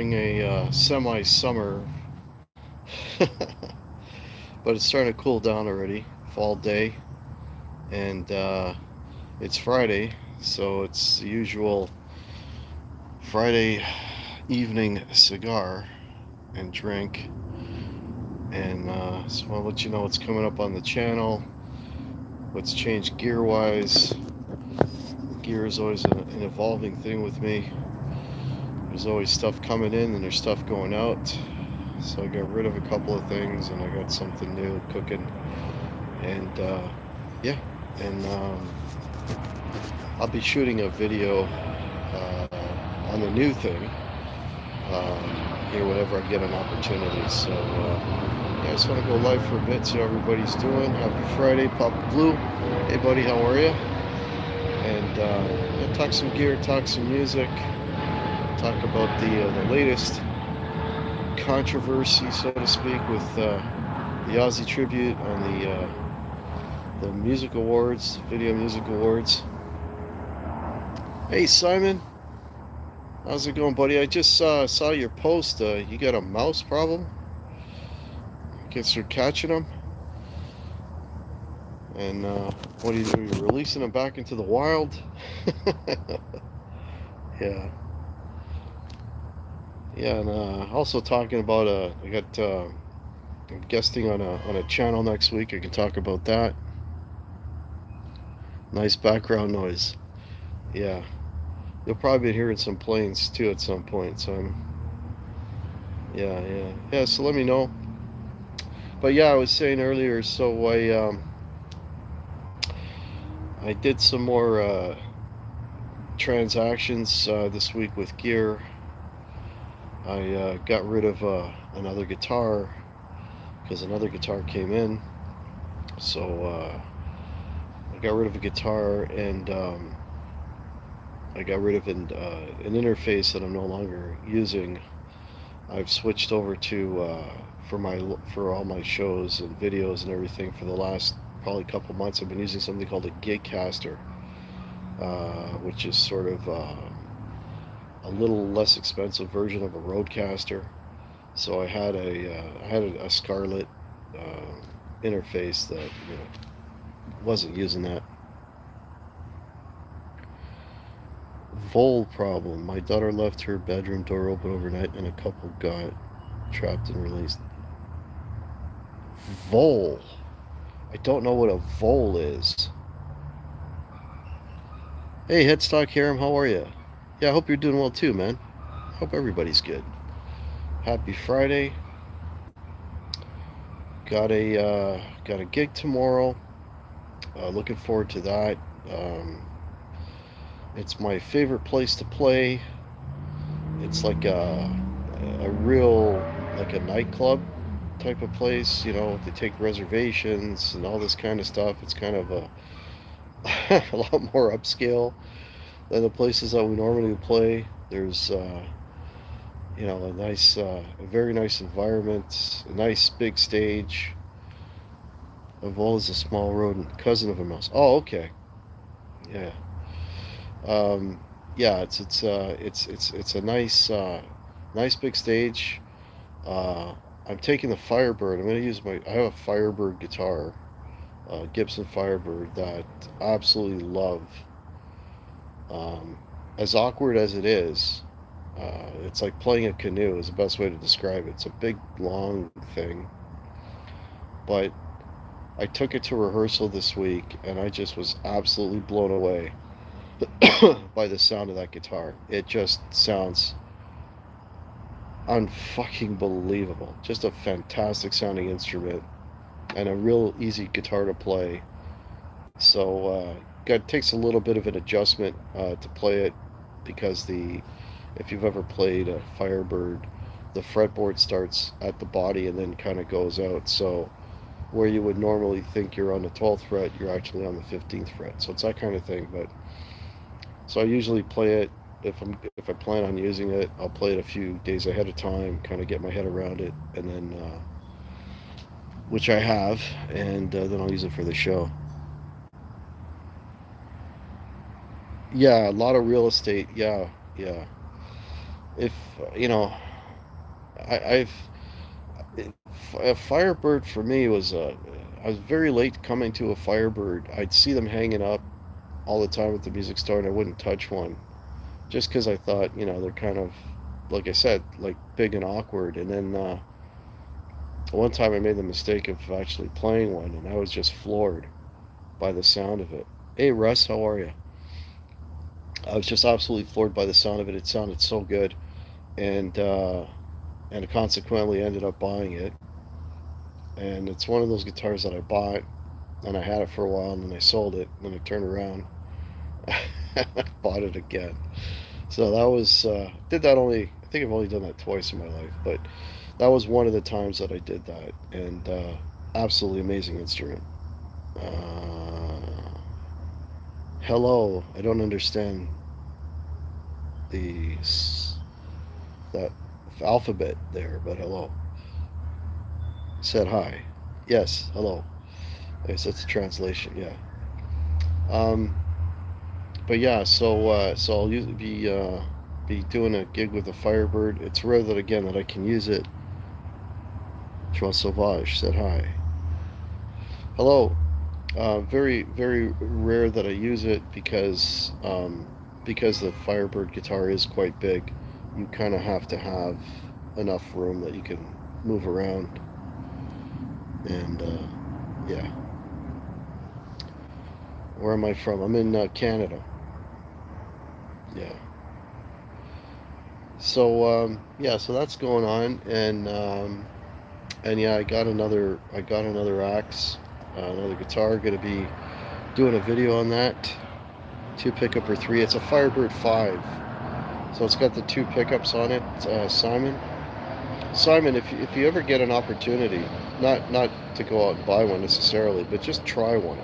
A semi-summer, but it's starting to cool down already. Fall day, and it's Friday, so it's the usual Friday evening cigar and drink. And just want to let you know what's coming up on the channel, what's changed gear-wise. Gear is always an evolving thing with me. There's always stuff coming in and there's stuff going out. So I got rid of a couple of things and I got something new cooking. And yeah, and I'll be shooting a video on the new thing here whenever I get an opportunity. So yeah, I just want to go live for a bit, see how everybody's doing. Happy Friday, Papa Blue. Hey buddy, how are you? And yeah, talk some gear, talk some music, talk about the latest controversy, so to speak, with the Aussie tribute on the music awards, video music awards. Hey Simon, how's it going, buddy? I just saw your post. You got a mouse problem? Guess you're catching them. And what are you doing? You're releasing them back into the wild? Yeah. Yeah, and also talking about I got I'm guesting on a channel next week. I can talk about that. Nice background noise. Yeah, you'll probably be hearing some planes too at some point. So yeah. So let me know. But yeah, I was saying earlier. So I did some more transactions this week with gear. I got rid of another guitar because another guitar came in. So I got rid of a guitar and I got rid of an interface that I'm no longer using. I've switched over to for all my shows and videos and everything for the last probably couple months. I've been using something called a Gigcaster, which is sort of a little less expensive version of a Roadcaster. So I had a Scarlett interface that wasn't using that. Vole problem. My daughter left her bedroom door open overnight and a couple got trapped and released. Vole. I don't know what a vole is. Hey, Headstock Harem, how are you? Yeah, I hope you're doing well too, man. Hope everybody's good. Happy Friday. Got a gig tomorrow. Looking forward to that. It's my favorite place to play. It's like a real like a nightclub type of place. They take reservations and all this kind of stuff. It's kind of a lot more upscale than the places that we normally play. There's a very nice environment, a nice big stage. A vole is a small rodent, cousin of a mouse. Oh, okay, yeah, yeah. It's a nice big stage. Uh, I'm taking the Firebird. I'm gonna use I have a Firebird guitar, Gibson Firebird that I absolutely love. Um, as awkward as it is, it's like playing a canoe is the best way to describe it. It's a big, long thing, but I took it to rehearsal this week, and I just was absolutely blown away by the sound of that guitar. It just sounds unfucking believable. Just a fantastic sounding instrument and a real easy guitar to play. So it takes a little bit of an adjustment to play it because if you've ever played a Firebird, the fretboard starts at the body and then kind of goes out. So where you would normally think you're on the 12th fret, you're actually on the 15th fret. So it's that kind of thing. But so I usually play it if I plan on using it, I'll play it a few days ahead of time, kind of get my head around it, and then which I have, and then I'll use it for the show. Yeah, a lot of real estate. Yeah, yeah. If you know, I've a Firebird for me was I was very late coming to a Firebird. I'd see them hanging up all the time at the music store, and I wouldn't touch one just because I thought, they're kind of, like I said, like big and awkward. And then one time I made the mistake of actually playing one, and I was just floored by the sound of it. Hey Russ, how are you? I was just absolutely floored by the sound of it. It sounded so good, and consequently ended up buying it. And it's one of those guitars that I bought, and I had it for a while, and then I sold it, and then I turned around, and I bought it again. So that was did that only. I think I've only done that twice in my life, but that was one of the times that I did that, and absolutely amazing instrument. Uh, Hello, I don't understand the that alphabet there, but hello. Said hi. Yes, hello. I guess that's a translation. Yeah. Um, but yeah, so I'll be doing a gig with a Firebird. It's rare that again that I can use it. João Sauvage said hi. Hello. Very very rare that I use it because the Firebird guitar is quite big. You kind of have to have enough room that you can move around. And yeah, where am I from? I'm in Canada. Yeah. So yeah, so that's going on, and yeah, I got another axe, another guitar. Going to be doing a video on that. Two pickup or three. It's a Firebird 5, so it's got the two pickups on it. Simon, if you ever get an opportunity, not to go out and buy one necessarily, but just try one.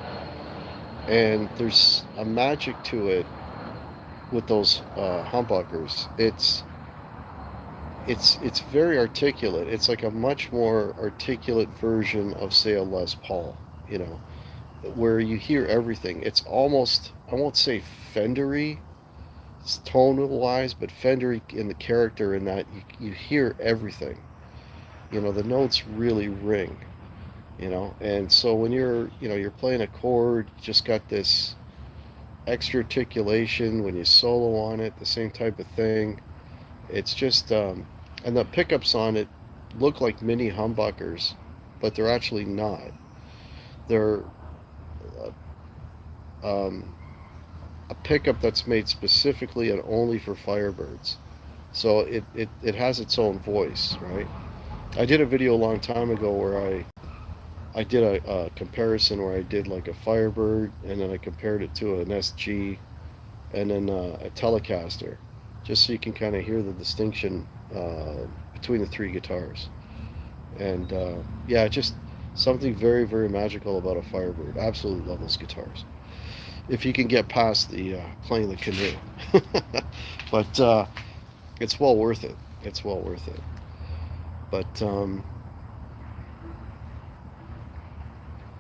And there's a magic to it with those humbuckers. It's very articulate. It's like a much more articulate version of, say, a Les Paul. You know, where you hear everything. It's almost, I won't say Fendery tonal wise, but Fendery in the character in that you hear everything. The notes really ring. And so when you're playing a chord, you just got this extra articulation. When you solo on it, the same type of thing. It's just, and the pickups on it look like mini humbuckers, but they're actually not. They're um, a pickup that's made specifically and only for Firebirds. So it has its own voice, right? I did a video a long time ago where I did a comparison where I did like a Firebird and then I compared it to an SG and then a Telecaster, just so you can kind of hear the distinction between the three guitars. And yeah, just something very, very magical about a Firebird. Absolutely love those guitars. If you can get past the playing the canoe, but it's well worth it. It's well worth it. But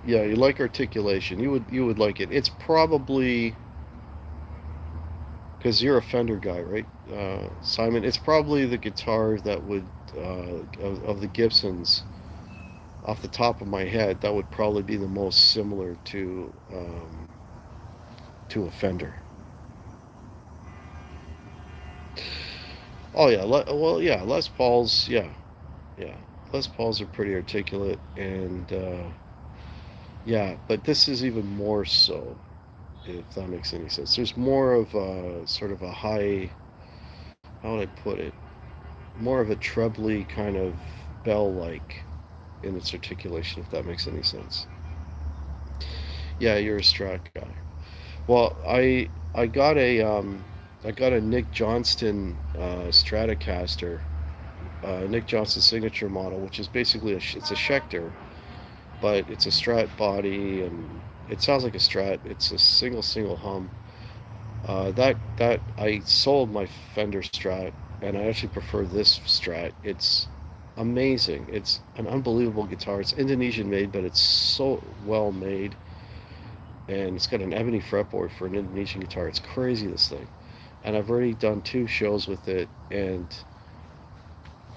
yeah, you like articulation. You would like it. It's probably because you're a Fender guy, right, Simon? It's probably the guitar that would of the Gibsons, off the top of my head, that would probably be the most similar to a Fender. Oh yeah, well yeah, Les Pauls, yeah, yeah, Les Pauls are pretty articulate, and yeah, but this is even more so, if that makes any sense. There's more of a sort of a high, how would I put it? More of a trebly kind of bell-like in its articulation, if that makes any sense. Yeah, you're a Strat guy. Well, I got a Nick Johnston Stratocaster, Nick Johnston signature model, which is basically it's a Schecter, but it's a Strat body, and it sounds like a Strat. It's a single hum. That I sold my Fender Strat, and I actually prefer this Strat. It's amazing. It's an unbelievable guitar. It's Indonesian made, but it's so well made, and it's got an ebony fretboard for an Indonesian guitar. It's crazy, this thing. And I've already done two shows with it, and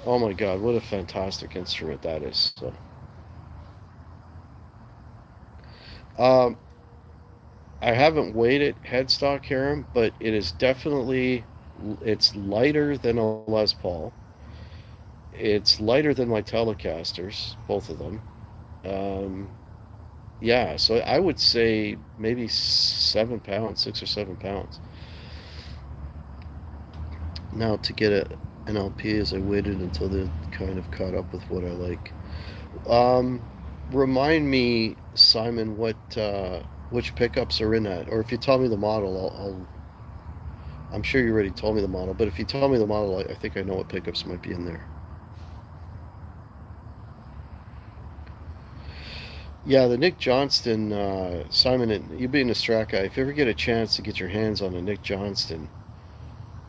Oh my God, what a fantastic instrument that is. So, um, I haven't weighed it headstock, Harem, but it is definitely it's lighter than a Les Paul. It's lighter than my Telecasters, both of them. Um, yeah, so I would say maybe 7 pounds, 6 or 7 pounds. Now to get an LP, as I waited until they kind of caught up with what I like. Um, Remind me, Simon, what which pickups are in that, or if you tell me the model, I'm sure you already told me the model, but if you tell me the model, I think I know what pickups might be in there. Yeah, the Nick Johnston, Simon, you being a Strat guy, if you ever get a chance to get your hands on a Nick Johnston,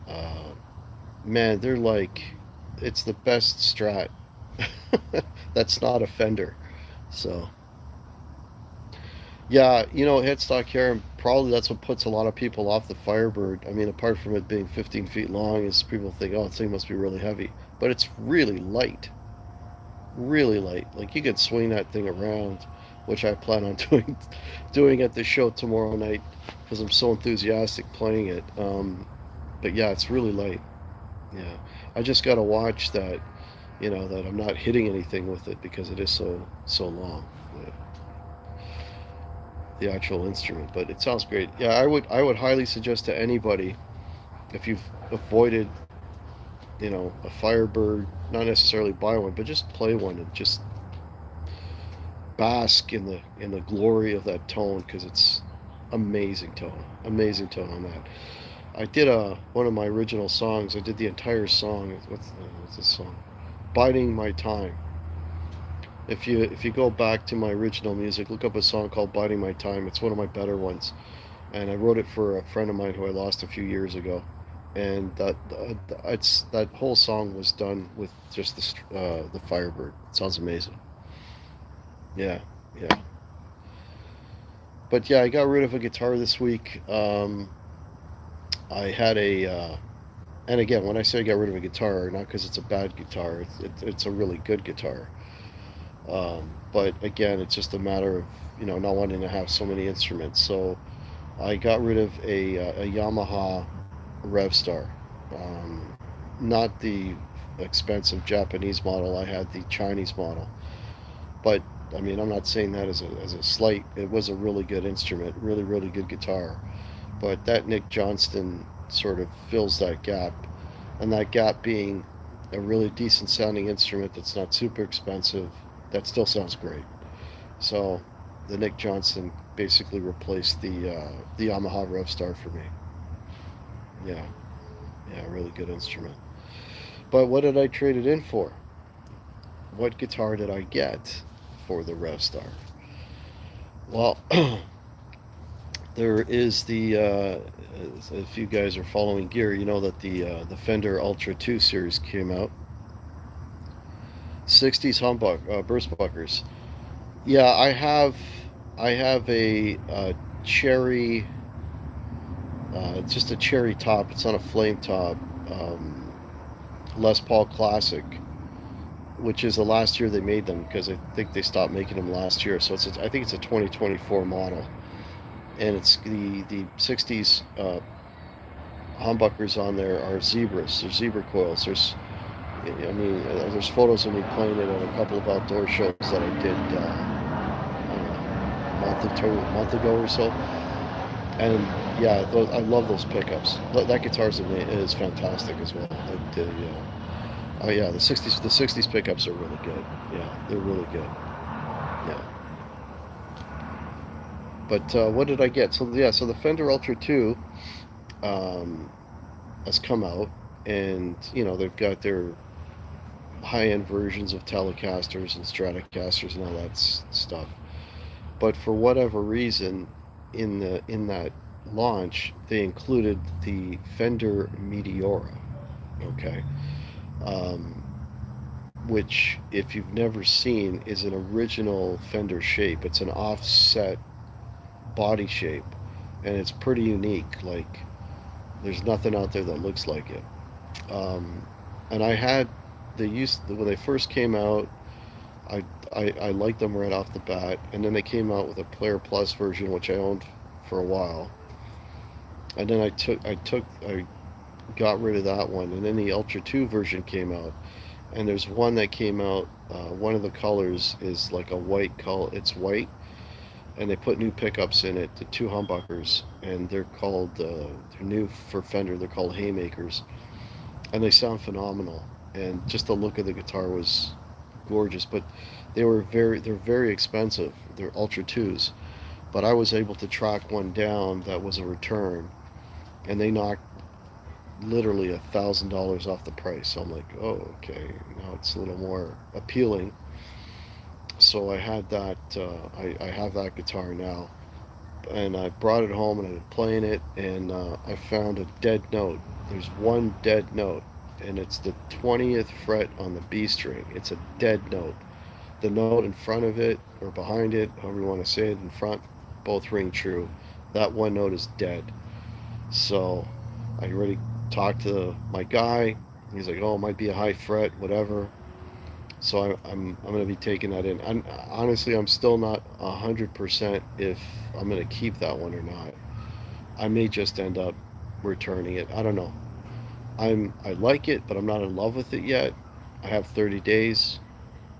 uh, man, they're like, it's the best Strat that's not a Fender. So, yeah, headstock hair, and probably that's what puts a lot of people off the Firebird. I mean, apart from it being 15 feet long, is people think, oh, this thing must be really heavy. But it's really light. Really light. Like you could swing that thing around, which I plan on doing at the show tomorrow night because I'm so enthusiastic playing it. But yeah, it's really light. Yeah, I just got to watch that. That I'm not hitting anything with it because it is so long. The, the actual instrument, but it sounds great. Yeah, I would highly suggest to anybody if you've avoided a Firebird, not necessarily buy one, but just play one and just bask in the glory of that tone because it's amazing tone on that. I did one of my original songs. I did the entire song. What's this song? Biding My Time. If you go back to my original music, look up a song called Biding My Time. It's one of my better ones, and I wrote it for a friend of mine who I lost a few years ago. And that whole song was done with just the Firebird. It sounds amazing. Yeah, yeah. But yeah, I got rid of a guitar this week. I had and again, when I say I got rid of a guitar, not because it's a bad guitar, it's a really good guitar. But again, it's just a matter of not wanting to have so many instruments. So I got rid of a Yamaha Revstar, um, not the expensive Japanese model. I had the Chinese model, but I mean, I'm not saying that as a slight. It was a really good instrument, really good guitar. But that Nick Johnston sort of fills that gap, and that gap being a really decent sounding instrument that's not super expensive, that still sounds great. So the Nick Johnston basically replaced the Yamaha Revstar for me. Yeah, yeah, really good instrument. But what did I trade it in for? What guitar did I get for the Revstar? Well, there is if you guys are following gear, you know that the Fender Ultra 2 series came out. 60s humbuck burst buckers. Yeah, I have a cherry, just a cherry top. It's not a flame top. Um, Les Paul Classic, which is the last year they made them because I think they stopped making them last year. So I think it's a 2024 model, and it's the 60s humbuckers on there are zebras. They're zebra coils. I mean, there's photos of me playing it at a couple of outdoor shows that I did, I don't know, month ago or so. And yeah, I love those pickups. That is fantastic as well. Oh yeah, the '60s pickups are really good. Yeah, they're really good. Yeah. But what did I get? So yeah, so the Fender Ultra 2 um, has come out, and they've got their high-end versions of Telecasters and Stratocasters and all that stuff. But for whatever reason, in that launch, they included the Fender Meteora. Okay, um, which, if you've never seen, is an original Fender shape. It's an offset body shape, and it's pretty unique. Like, there's nothing out there that looks like it. Um, and I had they used when they first came out. I, I liked them right off the bat, and then they came out with a Player Plus version, which I owned for a while, and then I got rid of that one, and then the Ultra Two version came out, and there's one that came out. One of the colors is like a white color. It's white, and they put new pickups in it, the two humbuckers, and they're called they're new for Fender. They're called Haymakers, and they sound phenomenal. And just the look of the guitar was gorgeous, but they're very expensive. They're Ultra Twos, but I was able to track one down that was a return, and they knocked literally $1,000 off the price. So I'm like, oh, okay, now it's a little more appealing. So I had that. I have that guitar now, and I brought it home and I've been playing it, and I found a dead note. There's one dead note, and it's the 20th fret on the B string. It's a dead note. The note in front of it or behind it, however you want to say it, in front, both ring true. That one note is dead. So I already talked to my guy. He's like, oh, it might be a high fret, whatever. So I'm going to be taking that in. And honestly, I'm still not 100% if I'm going to keep that one or not. I may just end up returning it. I don't know. I like it, but I'm not in love with it yet. I have 30 days.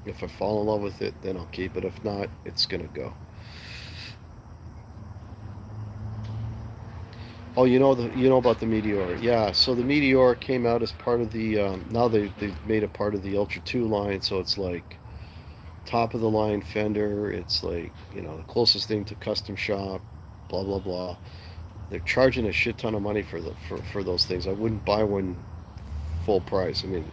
If I fall in love with it, then I'll keep it. If not, it's gonna go. Oh, you know about the Meteor? Yeah. So the Meteor came out as part of the now they've made it part of the Ultra Two line. So it's like top of the line Fender. It's like the closest thing to custom shop. Blah blah blah. They're charging a shit ton of money for those things. I wouldn't buy one full price. I mean,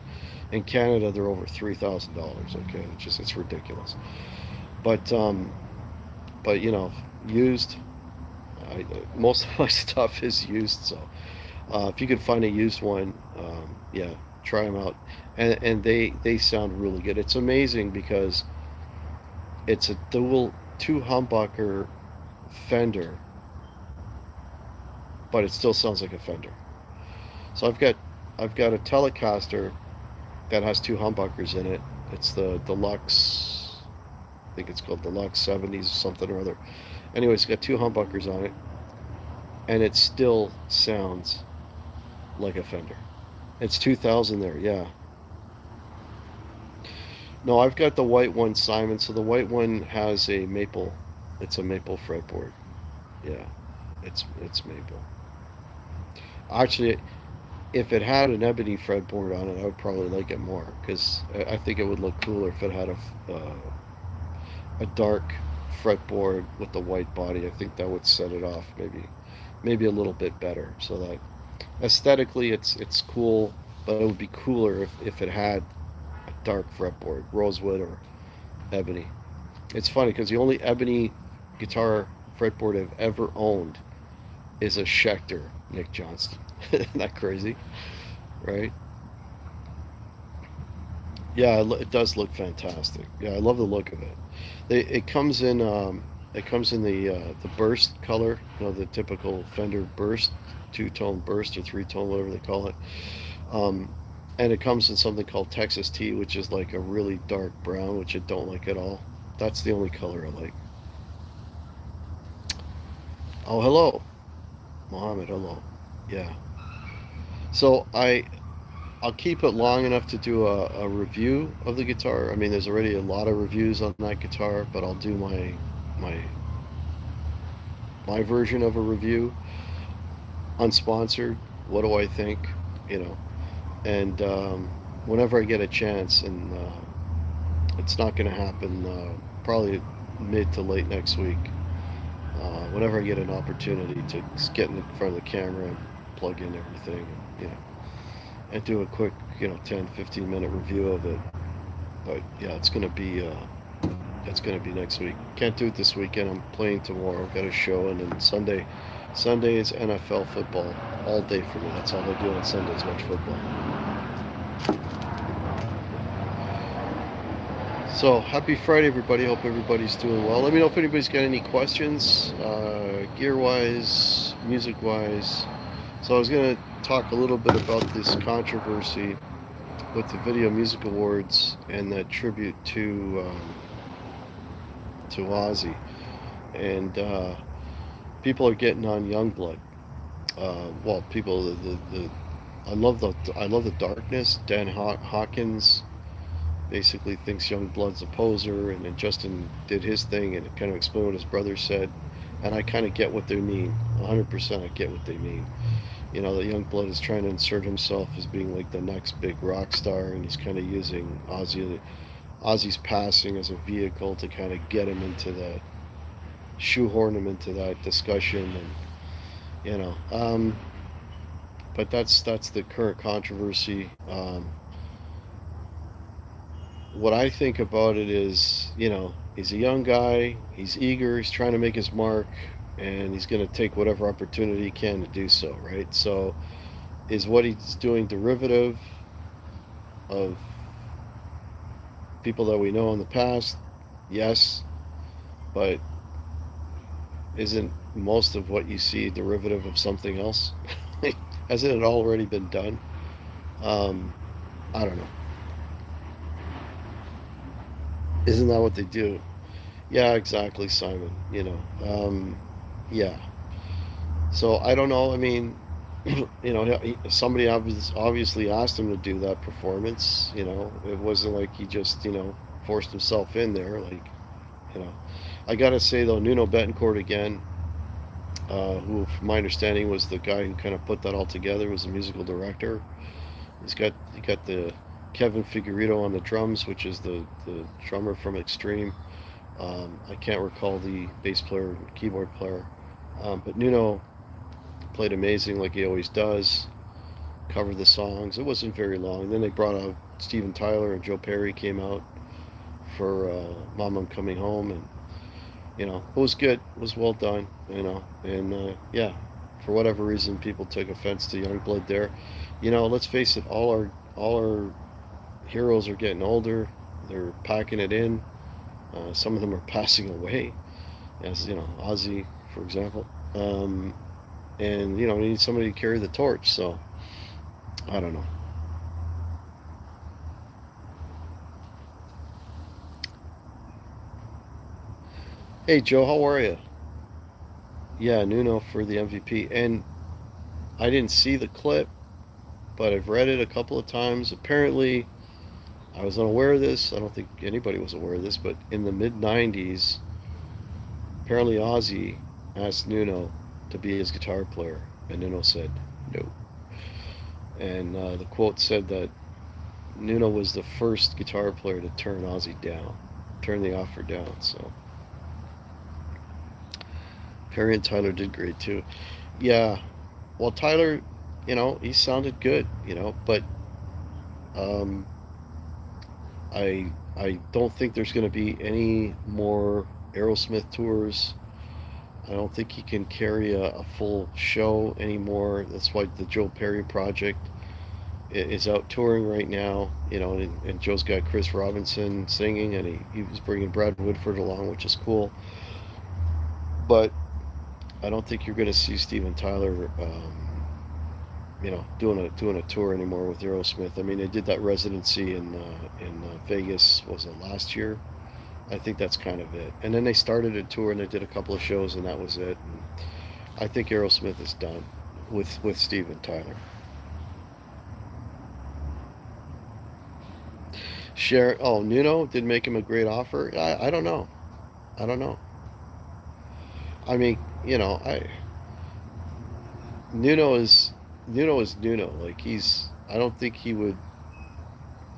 in Canada they're over $3,000. Okay, it's ridiculous. But used. Most of my stuff is used, so if you can find a used one, yeah, try them out, and they sound really good. It's amazing because it's a dual two humbucker Fender, but it still sounds like a Fender. So I've got a Telecaster that has two humbuckers in it. It's the Deluxe, I think it's called Deluxe 70s something or other. Anyway, it's got two humbuckers on it, and it still sounds like a Fender. It's 2000 there, yeah. No, I've got the white one, Simon. So the white one has a maple. It's a maple fretboard. Yeah, it's maple. Actually, if it had an ebony fretboard on it, I would probably like it more because I think it would look cooler if it had a dark fretboard with the white body. I think that would set it off maybe a little bit better. So that aesthetically it's cool, but it would be cooler if it had a dark fretboard, rosewood or ebony. It's funny because the only ebony guitar fretboard I've ever owned is a Schecter Nick Johnston. Isn't that crazy, right? Yeah, it does look fantastic. Yeah, I love the look of it. It comes in the burst color, the typical Fender burst, two-tone burst or three-tone, whatever they call it. Um, and it comes in something called Texas Tea, which is like a really dark brown, which I don't like at all. That's the only color I like. Oh, hello, Mohammed. Hello. Yeah. So I'll keep it long enough to do a review of the guitar. I mean, there's already a lot of reviews on that guitar, but I'll do my my version of a review, unsponsored. What do I think? You know, and whenever I get a chance, and it's not going to happen probably mid to late next week. Whenever I get an opportunity to get in front of the camera and plug in everything, and do a quick, 10, 15 minute review of it. But yeah, it's gonna be next week. Can't do it this weekend. I'm playing tomorrow. Got a show, and then Sunday is NFL football all day for me. That's all I do on Sundays, watch football. So happy Friday, everybody. Hope everybody's doing well. Let me know if anybody's got any questions, gear-wise, music-wise. So I was gonna talk a little bit about this controversy with the Video Music Awards and that tribute to Ozzy, and people are getting on Youngblood. Well, people the I love the darkness. Dan Hawkins basically thinks Youngblood's a poser, and then Justin did his thing and it kind of explained what his brother said, and I kind of get what they mean. 100% I get what they mean. You know, that Youngblood is trying to insert himself as being like the next big rock star, and he's kind of using Ozzy's passing as a vehicle to kind of get him into the shoehorn him into that discussion, and you know, but that's the current controversy. What I think about it is, you know, he's a young guy, he's eager, he's trying to make his mark, and he's going to take whatever opportunity he can to do so, right? So, is what he's doing derivative of people that we know in the past? Yes, but isn't most of what you see derivative of something else? Hasn't it already been done? Um, I don't know. Isn't that what they do? Yeah, exactly, Simon. You know, yeah. So I don't know. I mean, you know, somebody obviously asked him to do that performance. You know, it wasn't like he just, you know, forced himself in there. Like, you know, I gotta say though, Nuno Betancourt again, who, from my understanding, was the guy who kind of put that all together, was the musical director. He got the Kevin Figueredo on the drums, which is the drummer from Extreme. I can't recall the bass player and keyboard player, but Nuno played amazing like he always does. Covered the songs. It wasn't very long. And then they brought out Steven Tyler and Joe Perry came out for "Mom I'm Coming Home," and you know it was good. It was well done. You know, and yeah, for whatever reason, people took offense to Youngblood there. You know, let's face it, all our heroes are getting older. They're packing it in. Some of them are passing away, as you know, Ozzy, for example. And you know, we need somebody to carry the torch. So I don't know. Hey Joe, how are you? Yeah, Nuno for the MVP, and I didn't see the clip, but I've read it a couple of times. Apparently, I was unaware of this. I don't think anybody was aware of this, but in the mid '90s, apparently Ozzy asked Nuno to be his guitar player, and Nuno said no. And the quote said that Nuno was the first guitar player to turn Ozzy down, turn the offer down. So Perry and Tyler did great too. Yeah, well Tyler, you know, he sounded good, you know, but um, I don't think there's going to be any more Aerosmith tours. I don't think he can carry a full show anymore. That's why the Joe Perry project is out touring right now, you know, and Joe's got Chris Robinson singing, and he was bringing Brad Woodford along, which is cool. But I don't think you're going to see Steven Tyler, you know, doing a tour anymore with Aerosmith. I mean, they did that residency in Vegas, was it last year? I think that's kind of it. And then they started a tour and they did a couple of shows, and that was it. And I think Aerosmith is done with Steven Tyler. Share. Oh, Nuno did make him a great offer. I don't know. I don't know. I mean, you know, I Nuno is Nuno is Nuno. Like he's. I don't think he would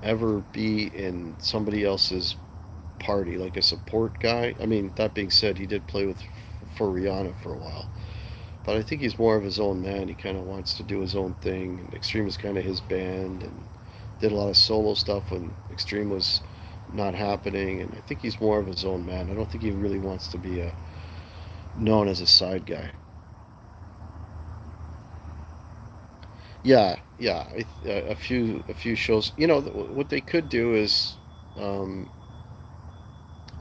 ever be in somebody else's party like a support guy. I mean, that being said, he did play with for Rihanna for a while, but I think he's more of his own man. He kind of wants to do his own thing. And Extreme is kind of his band, and did a lot of solo stuff when Extreme was not happening. And I think he's more of his own man. I don't think he really wants to be known as a side guy. Yeah, yeah. A few shows. You know, what they could do is um,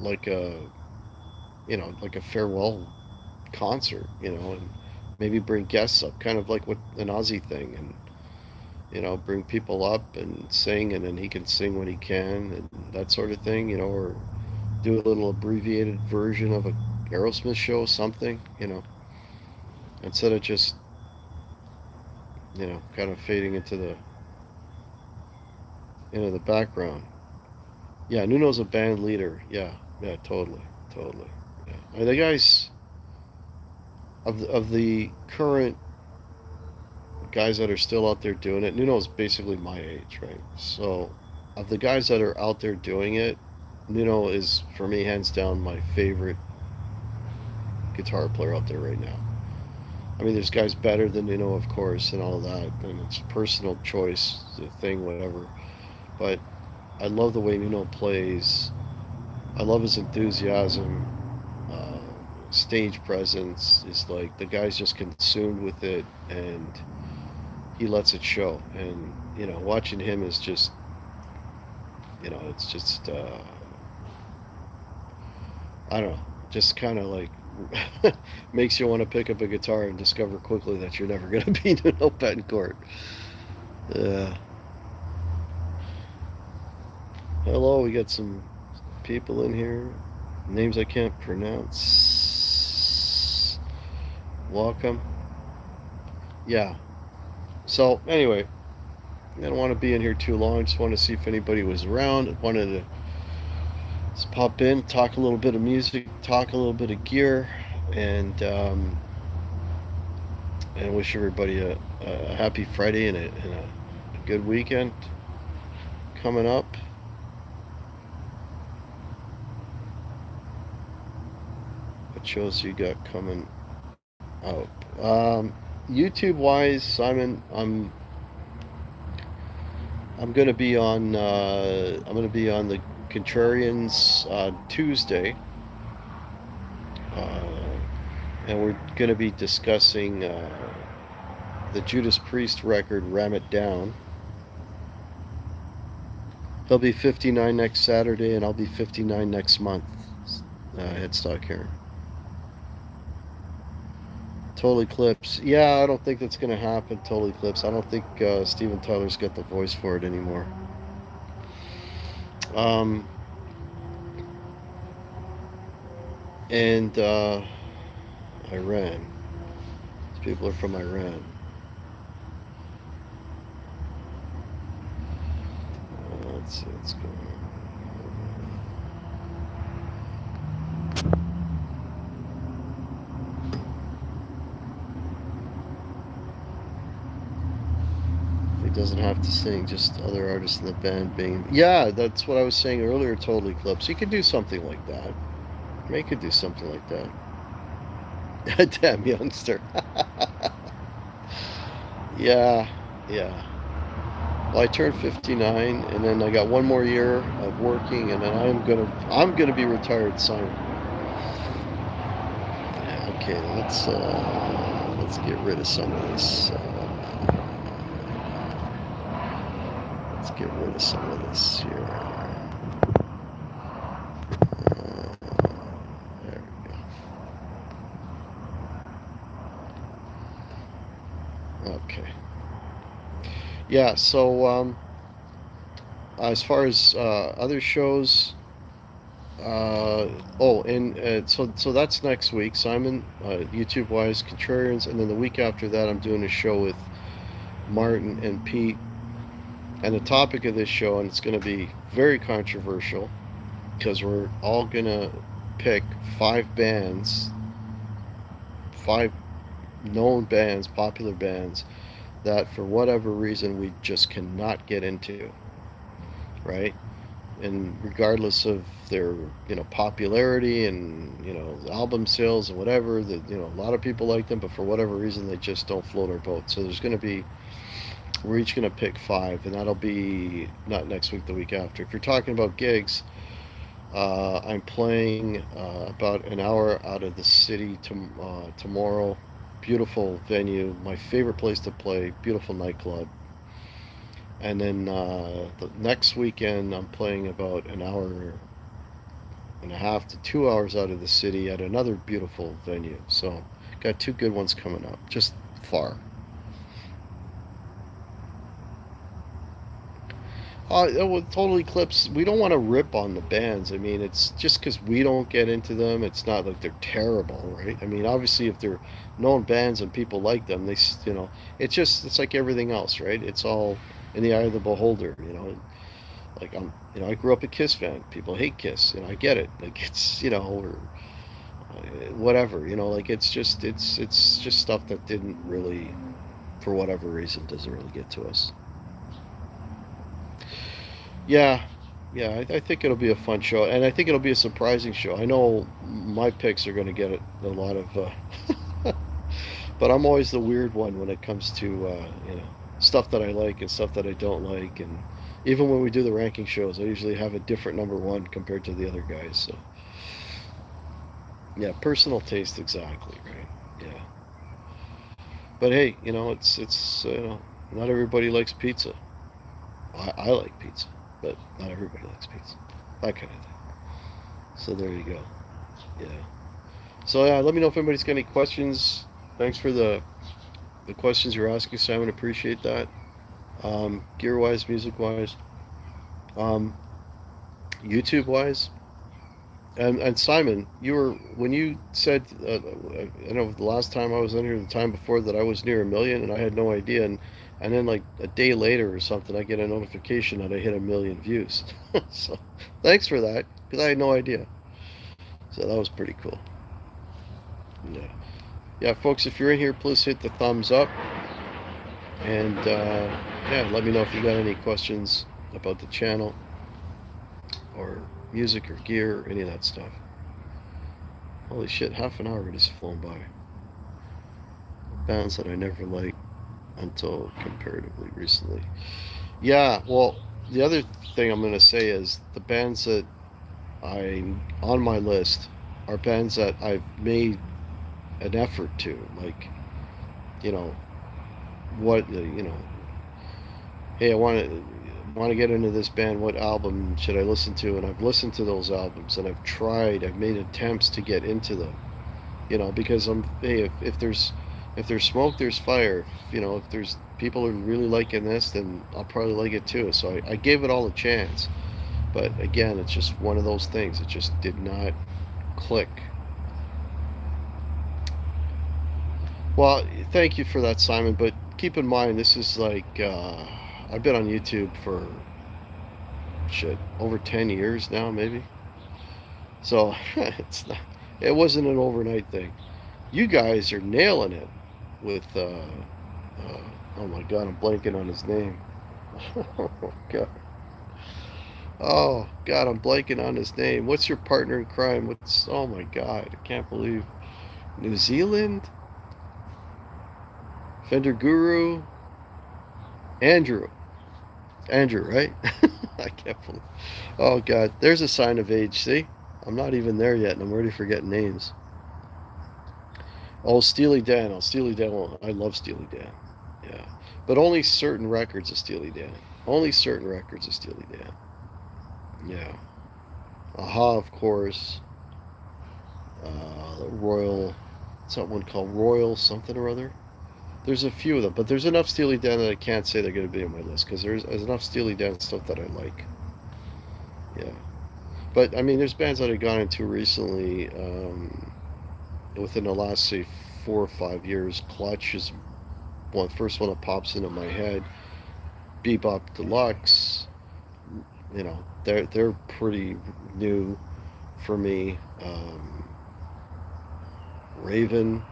like a like a farewell concert. You know, and maybe bring guests up, kind of like what an Aussie thing, and bring people up and sing, and then he can sing when he can, and that sort of thing, or do a little abbreviated version of a Aerosmith show, something, instead of just, kind of fading into the background. Yeah, Nuno's a band leader. Yeah, yeah, totally, totally. Yeah, I mean, the guys of the current guys that are still out there doing it. Nuno's basically my age, right? So, of the guys that are out there doing it, Nuno is for me hands down my favorite guitar player out there right now. I mean, there's guys better than Nuno, of course, and all of that, and it's personal choice, the thing, whatever. But I love the way Nuno plays. I love his enthusiasm. Uh, Stage presence is like the guy's just consumed with it, and he lets it show. And watching him is just, it's just, I don't know, just kind of like makes you want to pick up a guitar and discover quickly that you're never going to be Nuno Betancourt. Uh, Hello, we got some people in here. Names I can't pronounce. Welcome. Yeah. So, anyway, I don't want to be in here too long. Just want to see if anybody was around. Wanted to just pop in, talk a little bit of music, talk a little bit of gear, and wish everybody a happy Friday and a good weekend coming up. What shows you got coming out? YouTube wise, Simon, I'm gonna be on the Contrarians Tuesday, uh, and we're gonna be discussing the Judas Priest record "Ram It Down." He'll be 59 next Saturday, and I'll be 59 next month. Headstock here. Total Eclipse. Yeah, I don't think that's going to happen. Total Eclipse. I don't think Steven Tyler's got the voice for it anymore. Um, and Iran. These people are from Iran. Let's see what's going on. He doesn't have to sing, just other artists in the band being. Yeah, that's what I was saying earlier, Total Eclipse. You could do something like that. May could do something like that. Damn youngster. Yeah, yeah. Well, I turned 59, and then I got one more year of working, and then I'm gonna be retired, Simon. Yeah, okay, let's get rid of some of this. Let's get rid of some of this here. There we go. Okay. Yeah. So as far as other shows, so that's next week, Simon. YouTube wise, Contrarians, and then the week after that, I'm doing a show with Martin and Pete. And the topic of this show, and it's going to be very controversial, because we're all going to pick five known bands, popular bands, that for whatever reason we just cannot get into, right? And regardless of their popularity and album sales and whatever, that a lot of people like them, but for whatever reason they just don't float our boat. So there's going to be we're each going to pick five, and that'll be not next week, the week after. If you're talking about gigs, I'm playing about an hour out of the city tomorrow. Beautiful venue, my favorite place to play, beautiful nightclub. And then the next weekend, I'm playing about an hour and a half to 2 hours out of the city at another beautiful venue. So, got two good ones coming up, just far. Well, Total Eclipse, we don't want to rip on the bands. I mean, it's just because we don't get into them. It's not like they're terrible, right? I mean, obviously, if they're known bands and people like them, it's like everything else, right? It's all in the eye of the beholder, Like I grew up a Kiss fan. People hate Kiss, I get it. Like or whatever, Like it's just stuff that didn't really, for whatever reason, doesn't really get to us. Yeah, yeah, I think it'll be a fun show, and I think it'll be a surprising show. I know my picks are going to get a lot of, but I'm always the weird one when it comes to stuff that I like and stuff that I don't like, and even when we do the ranking shows, I usually have a different number one compared to the other guys. So yeah, personal taste exactly, right? Yeah, but hey, it's not everybody likes pizza. I like pizza, but not everybody likes pizza. That kind of thing. So there you go. Yeah. So yeah, let me know if anybody's got any questions. Thanks for the questions you're asking, Simon. Appreciate that. Gear wise, music wise, um, YouTube wise, and Simon, you were when you said I know the last time I was in here, the time before that I was near a million, and I had no idea, and then like a day later or something, I get a notification that I hit a million views. So thanks for that because I had no idea. So that was pretty cool. Yeah. Yeah, folks, if you're in here, please hit the thumbs up. And yeah, let me know if you got any questions about the channel or music or gear or any of that stuff. Holy shit, half an hour just flown by. Bands that I never liked until comparatively recently. Yeah, well, the other thing I'm going to say is the bands that I'm on my list are bands that I've made an effort to. Like, you know, hey, I want to get into this band. What album should I listen to? And I've listened to those albums, and I've made attempts to get into them. Because hey, if there's smoke, there's fire. If there's people who are really liking this, then I'll probably like it too. So I gave it all a chance, but again, it's just one of those things. It just did not click. Well, thank you for that, Simon. But keep in mind, this is like I've been on YouTube for shit over 10 years now, maybe. So it wasn't an overnight thing. You guys are nailing it with. Oh my God, I'm blanking on his name. Oh God. Oh God, I'm blanking on his name. What's your partner in crime? What's? Oh my God, I can't believe New Zealand. Fender Guru, Andrew. Andrew, right? I can't believe. Oh God, there's a sign of age. See, I'm not even there yet, and I'm already forgetting names. Oh, Steely Dan. Oh, Steely Dan. Well, I love Steely Dan. Yeah, but only certain records of Steely Dan. Only certain records of Steely Dan. Yeah. Aha, of course. Royal. Someone called Royal something or other. There's a few of them, but there's enough Steely Dan that I can't say they're going to be on my list because there's enough Steely Dan stuff that I like. Yeah, but I mean, there's bands that I've gone into recently within the last say 4 or 5 years. Clutch is first one that pops into my head. Bebop Deluxe, they're pretty new for me. Raven,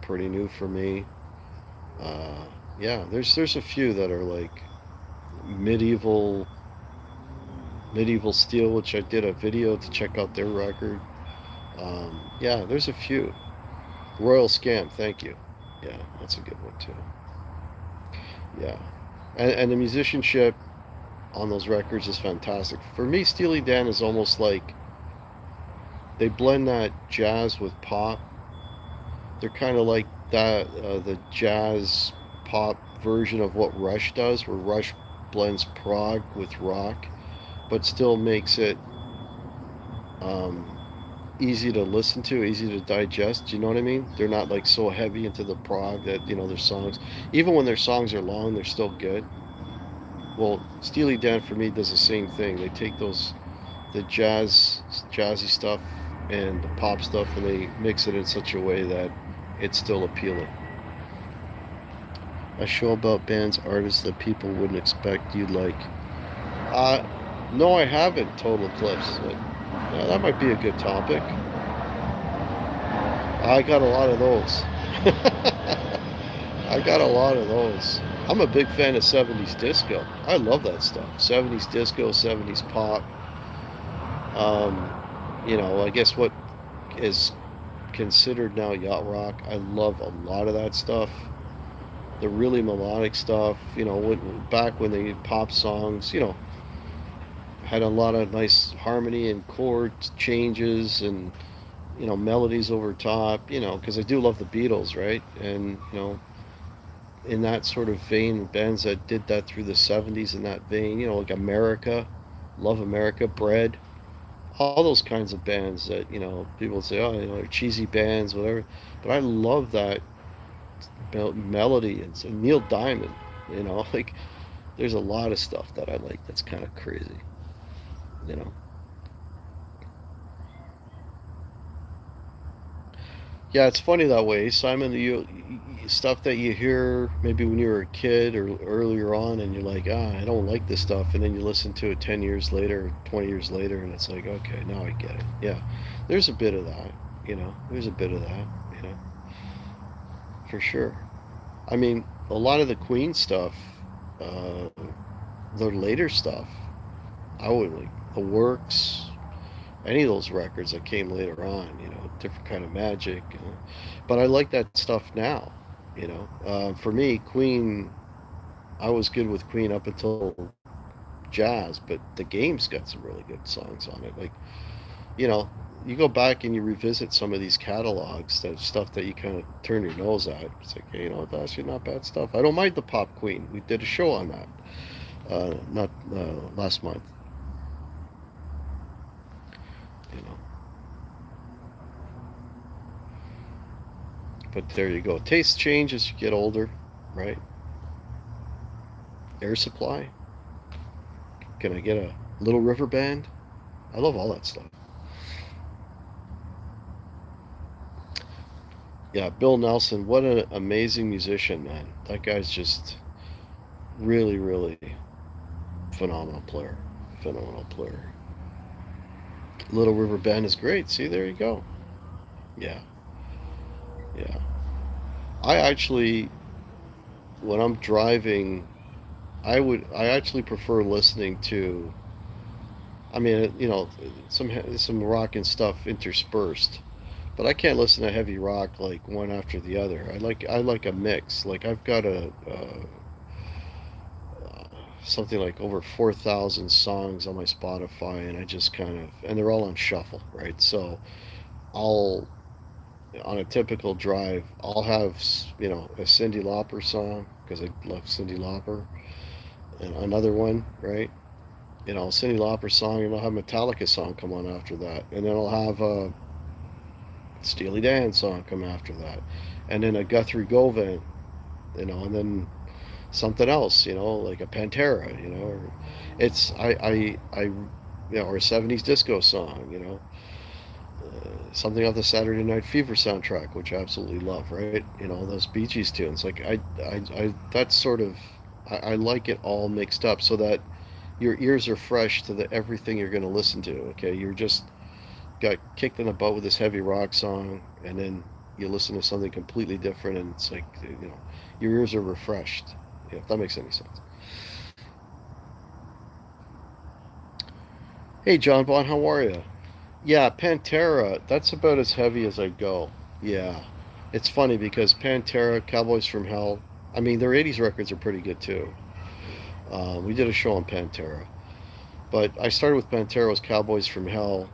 pretty new for me. Uh, yeah, there's a few that are like medieval medieval steel, which I did a video to check out their record. Yeah, there's a few. Royal Scam, thank you. Yeah, that's a good one too. Yeah, and the musicianship on those records is fantastic. For me, Steely Dan is almost like they blend that jazz with pop. They're kind of like that the jazz pop version of what Rush does, where Rush blends prog with rock, but still makes it um, easy to listen to, easy to digest. Do you know what I mean? They're not like so heavy into the prog that their songs, even when their songs are long, they're still good. Well, Steely Dan for me does the same thing. They take those the jazzy stuff and the pop stuff, and they mix it in such a way that it's still appealing. A show about bands, artists that people wouldn't expect you'd like. Uh, no, I haven't. Total Eclipse. That might be a good topic. I got a lot of those. I got a lot of those. I'm a big fan of 70s disco. I love that stuff. 70s disco, 70s pop. Um, I guess what is considered now yacht rock. I love a lot of that stuff. The really melodic stuff, back when the pop songs, had a lot of nice harmony and chord changes and, melodies over top, because I do love the Beatles, right? And, in that sort of vein, bands that did that through the 70s in that vein, like America, Love America, Bread, all those kinds of bands that, people say, oh, they're cheesy bands, whatever. But I love that melody and so Neil Diamond, like there's a lot of stuff that I like that's kind of crazy, you know. Yeah, it's funny that way, Simon. You stuff that you hear maybe when you were a kid or earlier on, and you're like, I don't like this stuff, and then you listen to it 10 years later, 20 years later, and it's like, okay, now I get it. Yeah, there's a bit of that, There's a bit of that, you know, for sure. I mean, a lot of the Queen stuff, uh, the later stuff, I would like the Works, any of those records that came later on, different kind of magic. But I like that stuff now, For me, Queen, I was good with Queen up until jazz, but the game's got some really good songs on it. Like, you know, you go back and you revisit some of these catalogs, that stuff that you kind of turn your nose at. It's like, hey, that's actually not bad stuff. I don't mind the Pop Queen. We did a show on that, not last month, you know. But there you go. Tastes change as you get older, right? Air Supply. Can I get a Little River Band? I love all that stuff. Yeah, Bill Nelson, what an amazing musician, man. That guy's just really, really phenomenal player. Phenomenal player. Little River Band is great. See, there you go. Yeah, yeah. I actually, when I'm driving, I actually prefer listening to, I mean, some rock and stuff interspersed. But I can't listen to heavy rock like one after the other. I like a mix. Like I've got something like over 4,000 songs on my Spotify, and I just kind of, and they're all on shuffle, right? So I'll, on a typical drive, I'll have a Cyndi Lauper song because I love Cyndi Lauper, and another one, right? Cyndi Lauper song, and I'll have Metallica song come on after that, and then I'll have a Steely Dan song come after that, and then a Guthrie Govan, and then something else, like a Pantera, or it's or a '70s disco song, something off the Saturday Night Fever soundtrack, which I absolutely love, right? Those Bee Gees tunes. Like that's sort of, I like it all mixed up so that your ears are fresh to the everything you're going to listen to. Okay, you're just got kicked in the butt with this heavy rock song, and then you listen to something completely different, and it's like your ears are refreshed. Yeah, if that makes any sense. Hey, John Bon, how are you? Yeah, Pantera. That's about as heavy as I go. Yeah, it's funny because Pantera, Cowboys from Hell. I mean, their '80s records are pretty good too. We did a show on Pantera, but I started with Pantera was Cowboys from Hell,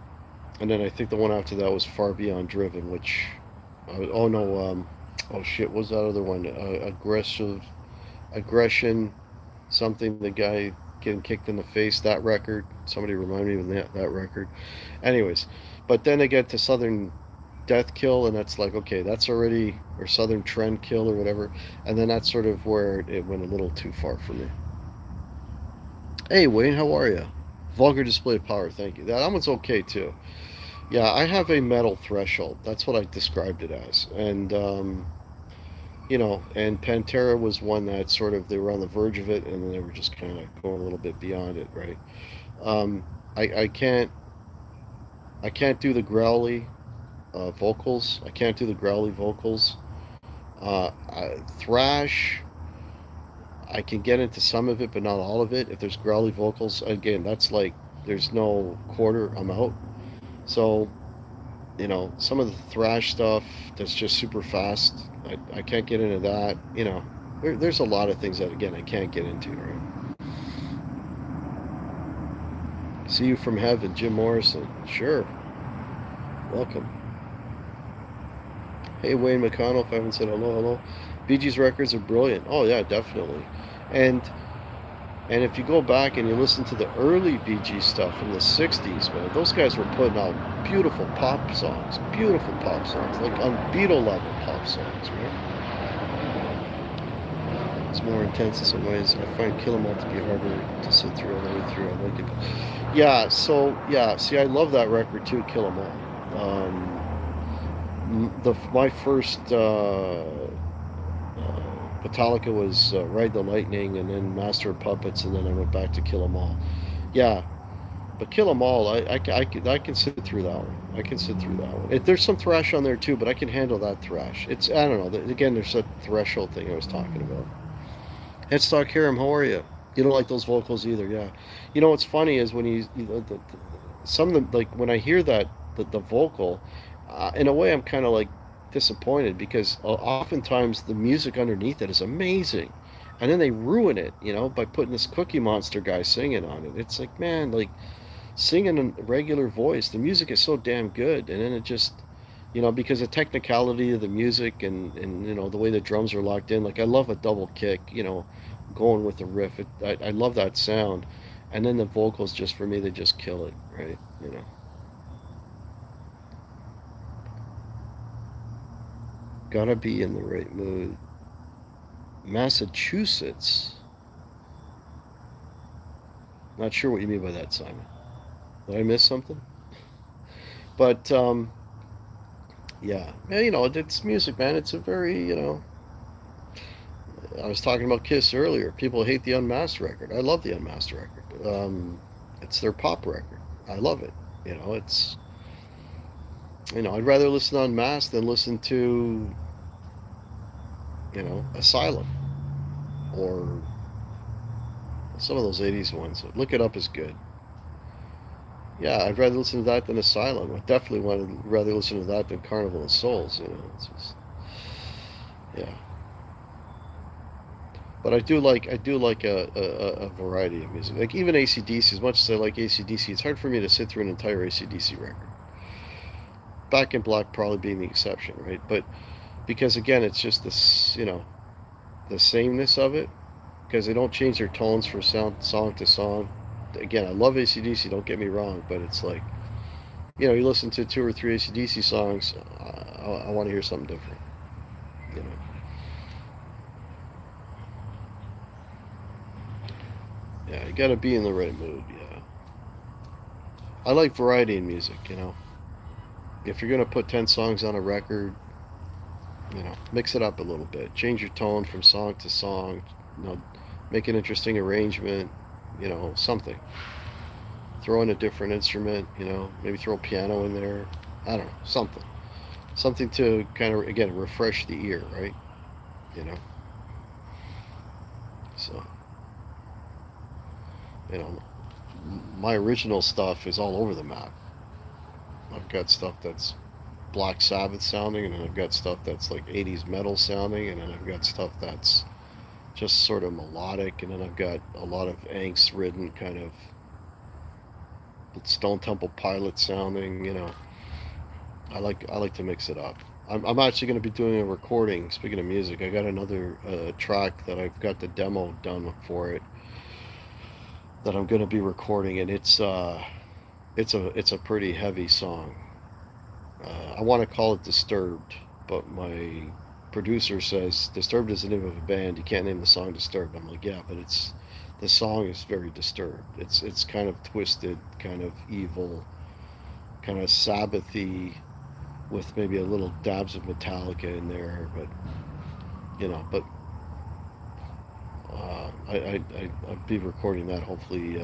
and then I think the one after that was Far Beyond Driven, which, oh no, oh shit, what was that other one? Aggression, something. The guy getting kicked in the face. That record. Somebody remind me of that record. Anyways, but then they get to Southern Death Kill, and that's like, okay, that's already, or Southern Trend Kill or whatever, and then that's sort of where it went a little too far for me. Hey Wayne, how are you? Vulgar display of power, thank you. That one's okay too. Yeah, I have a metal threshold. That's what I described it as. And and Pantera was one that sort of they were on the verge of it, and then they were just kind of going a little bit beyond it, right? Um, I can't do the growly vocals. I can't do the growly vocals. Thrash, I can get into some of it, but not all of it. If there's growly vocals, again, that's like there's no quarter. I'm out. So some of the thrash stuff that's just super fast. I can't get into that. There's a lot of things that again I can't get into. Right? See you from heaven, Jim Morrison. Sure, welcome. Hey Wayne McConnell, if I haven't said hello, hello. Bee Gees records are brilliant. Oh yeah, definitely. And and if you go back and you listen to the early Bee Gees stuff from the '60s, man, those guys were putting out beautiful pop songs, like on Beatle level pop songs, right? It's more intense in some ways. I find Kill 'Em All to be harder to sit through all the way through. I like it. Yeah, so yeah, see, I love that record too, Kill 'Em All. The my first Metallica was Ride the Lightning, and then Master of Puppets, and then I went back to Kill 'Em All. Yeah, but Kill 'Em All, I can sit through that one. I can sit through that one. There's some thrash on there too, but I can handle that thrash. I don't know. Again, there's that threshold thing I was talking about. Headstock Harem, how are you? You don't like those vocals either, yeah. What's funny is when some of them, like when I hear that the vocal, in a way I'm kind of like disappointed because oftentimes the music underneath it is amazing, and then they ruin it, by putting this Cookie Monster guy singing on it. It's like, man, like sing in a regular voice. The music is so damn good, and then it just, because the technicality of the music and the way the drums are locked in. Like I love a double kick, going with the riff. I love that sound, and then the vocals just for me they just kill it, right? Gotta be in the right mood. Massachusetts. Not sure what you mean by that, Simon. Did I miss something? But yeah, man, it's music, man. It's a very, I was talking about Kiss earlier. People hate the Unmasked record. I love the Unmasked record. It's their pop record. I love it. It's I'd rather listen to Unmasked than listen to Asylum or some of those '80s ones. Look It Up is good. Yeah, I'd rather listen to that than Asylum. I definitely would rather listen to that than Carnival of Souls. It's just, yeah. But I do like a variety of music. Like even ACDC, as much as I like ACDC, it's hard for me to sit through an entire ACDC record. Back in Black probably being the exception, right? But because again, it's just this, the sameness of it. Because they don't change their tones from song to song. Again, I love ACDC. Don't get me wrong, but it's like, you listen to two or three ACDC songs. I want to hear something different. You know. Yeah, you got to be in the right mood. Yeah. I like variety in music. If you're gonna put 10 songs on a record, mix it up a little bit. Change your tone from song to song. You know, make an interesting arrangement. Something. Throw in a different instrument. Maybe throw a piano in there. I don't know, something to kind of again refresh the ear, right? You know. So you know, my original stuff is all over the map. I've got stuff that's Black Sabbath sounding, and then I've got stuff that's like '80s metal sounding, and then I've got stuff that's just sort of melodic, and then I've got a lot of angst-ridden kind of Stone Temple Pilot sounding. I like to mix it up. I'm actually going to be doing a recording. Speaking of music, I got another track that I've got the demo done for it that I'm going to be recording, and it's a pretty heavy song. I want to call it Disturbed, but my producer says Disturbed is the name of a band. You can't name the song Disturbed. I'm like, yeah, but the song is very disturbed. It's kind of twisted, kind of evil, kind of Sabbathy, with maybe a little dabs of Metallica in there. But but I'll be recording that hopefully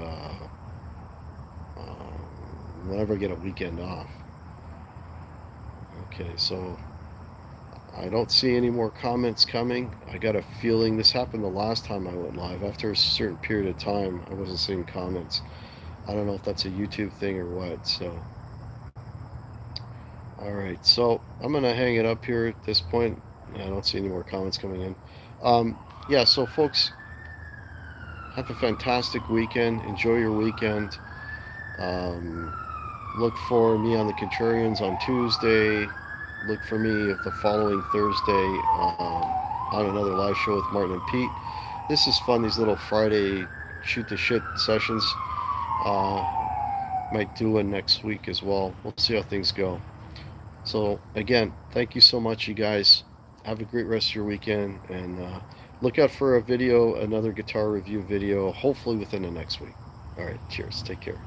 whenever I get a weekend off. Okay, so I don't see any more comments coming. I got a feeling this happened the last time I went live. After a certain period of time, I wasn't seeing comments. I don't know if that's a YouTube thing or what. So, all right. So I'm gonna hang it up here at this point. I don't see any more comments coming in. Yeah. So, folks, have a fantastic weekend. Enjoy your weekend. Um, look for me on the Contrarians on Tuesday. Look for me the following Thursday on another live show with Martin and Pete. This is fun. These little Friday shoot the shit sessions. Uh, might do one next week as well. We'll see how things go. So again, thank you so much, you guys. Have a great rest of your weekend, and look out for a video, another guitar review video, hopefully within the next week. All right, cheers. Take care.